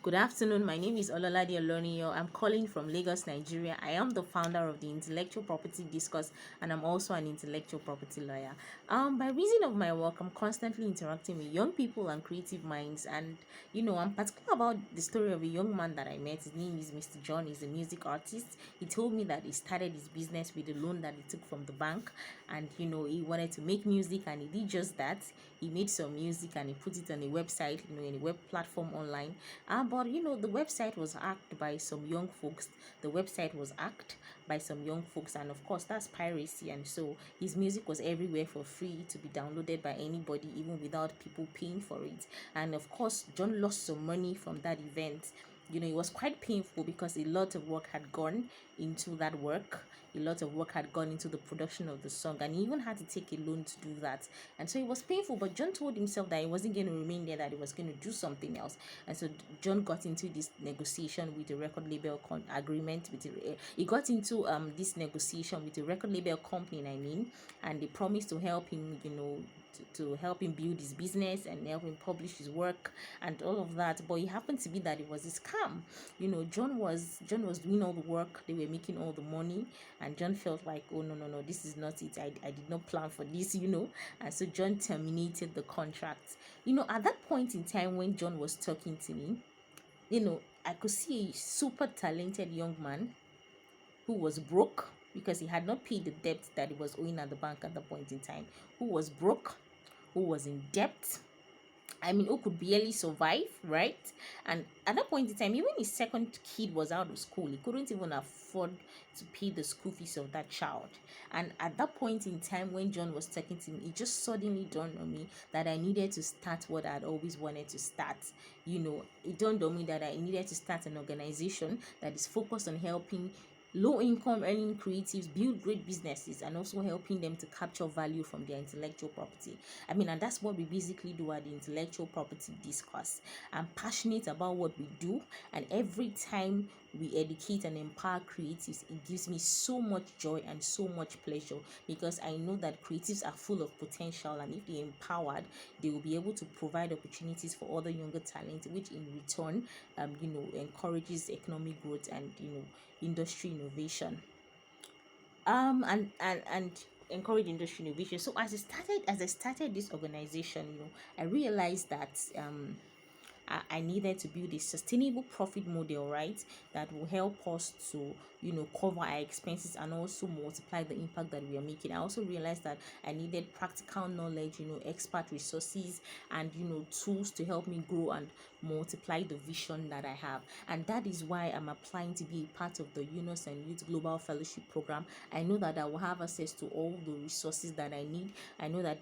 Good afternoon. My name is Olalade Oloniyo. I'm calling from Lagos, Nigeria. I am the founder of the Intellectual Property Discourse, and I'm also an intellectual property lawyer. By reason of my work, I'm constantly interacting with young people and creative minds, and I'm particular about the story of a young man that I met. His name is Mr. John. He's a music artist. He told me that he started his business with a loan that he took from the bank, and he wanted to make music, and he did just that. He made some music and he put it on a website, in a web platform online. But the website was hacked by some young folks. The website was hacked by some young folks, and of course, that's piracy. And so his music was everywhere for free to be downloaded by anybody, even without people paying for it. And of course, John lost some money from that event. It was quite painful because a lot of work had gone into that work. A lot of work had gone into the production of the song, and he even had to take a loan to do that. And so it was painful, but John told himself that he wasn't going to remain there, that he was going to do something else. And so John got into this negotiation with a record label agreement with he got into this negotiation with a record label company, and they promised to help him, to help him build his business and help him publish his work and all of that. But it happened to be that it was a scam. John was doing all the work, they were making all the money, and John felt like, oh, no, this is not it. I did not plan for this. And so John terminated the contract. At that point in time when John was talking to me, I could see a super talented young man who was broke because he had not paid the debt that he was owing at the bank at the point in time, who was broke, who was in debt. Who could barely survive, right? And at that point in time, even his second kid was out of school. He couldn't even afford to pay the school fees of that child. And at that point in time, when John was talking to me, it just suddenly dawned on me that I needed to start what I'd always wanted to start. It dawned on me that I needed to start an organization that is focused on helping low income earning creatives build great businesses and also helping them to capture value from their intellectual property. And that's what we basically do at the Intellectual Property Discourse. I'm passionate about what we do, and every time we educate and empower creatives, it gives me so much joy and so much pleasure, because I know that creatives are full of potential, and if they're empowered, they will be able to provide opportunities for other younger talent, which in return encourages economic growth and industry innovation, and encourage industry innovation. So as I started this organization, I realized that I needed to build a sustainable profit model, right, that will help us to, cover our expenses and also multiply the impact that we are making. I also realized that I needed practical knowledge, expert resources, and, tools to help me grow and multiply the vision that I have. And that is why I'm applying to be a part of the Yunus and Youth Global Fellowship Program. I know that I will have access to all the resources that I need. I know that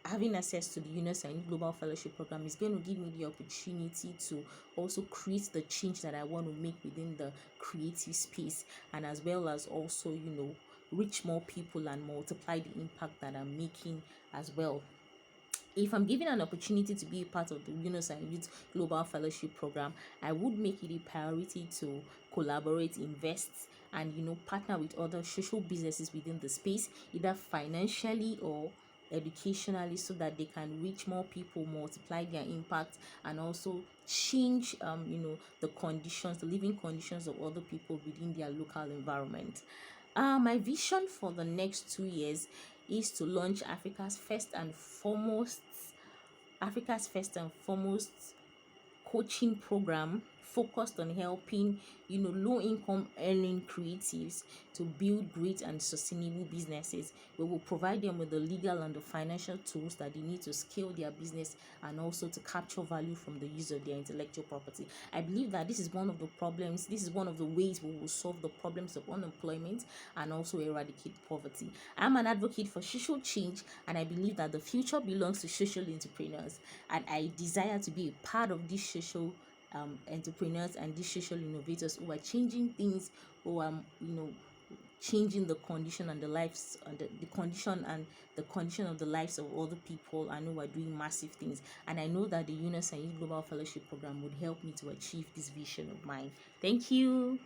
having access to the Yunus and Global Fellowship Program is going to give me the opportunity to also create the change that I want to make within the creative space, and as well as also, reach more people and multiply the impact that I'm making as well. If I'm given an opportunity to be a part of the Yunus and Youth Global Fellowship Program, I would make it a priority to collaborate, invest, and partner with other social businesses within the space, either financially or educationally, so that they can reach more people, multiply their impact, and also change the living conditions of other people within their local environment. My vision for the next 2 years is to launch Africa's first and foremost coaching program focused on helping low income earning creatives to build great and sustainable businesses. We will provide them with the legal and the financial tools that they need to scale their business and also to capture value from the use of their intellectual property. I believe that this is one of the ways we will solve the problems of unemployment and also eradicate poverty. I'm an advocate for social change, and I believe that the future belongs to social entrepreneurs, and I desire to be a part of these social entrepreneurs and these social innovators who are changing things, who are changing the condition and the lives and the condition of the lives of other people. I know we're doing massive things, and I know that the Yunus and Youth Global Fellowship Program would help me to achieve this vision of mine. Thank you.